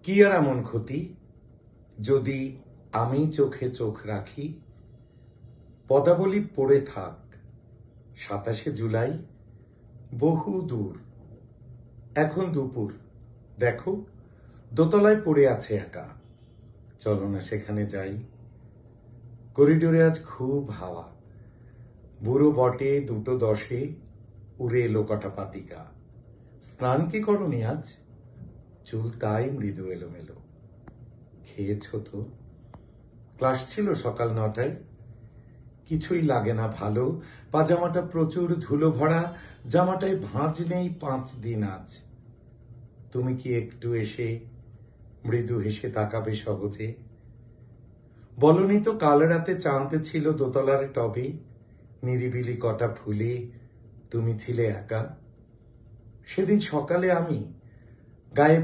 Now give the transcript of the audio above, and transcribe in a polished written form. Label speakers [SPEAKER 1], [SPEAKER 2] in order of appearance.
[SPEAKER 1] কি আর এমন ক্ষতি যদি আমি চোখে চোখ রাখি? পদাবলী পড়ে থাক 27শে জুলাই বহু দূর। এখন দুপুর, দেখো দোতলায় পড়ে আছে একা। চলো না সেখানে যাই। করিডোরে আজ খুব হাওয়া। বুড়ো বটে 2:10 উড়ে এলো কটা পাতিকা। স্নান কি করনি আজ? চুল তাই মৃদু এলোমেলো। খেয়েছ তো? ক্লাস ছিল সকাল 9টায়। কিছুই লাগে না ভালো। পাজামাটা প্রচুর ধুলো ভরা, জামাটায় ভাঁজ নেই 5 দিন আজ। তুমি কি একটু এসে মৃদু হেসে তাকাবে সহজে? বলনি তো কাল রাতে চাঁদ ছিল দোতলার টবে, নিরিবিলি কটা ফুলে তুমি ছিলে একা। সেদিন সকালে আমি গায়ে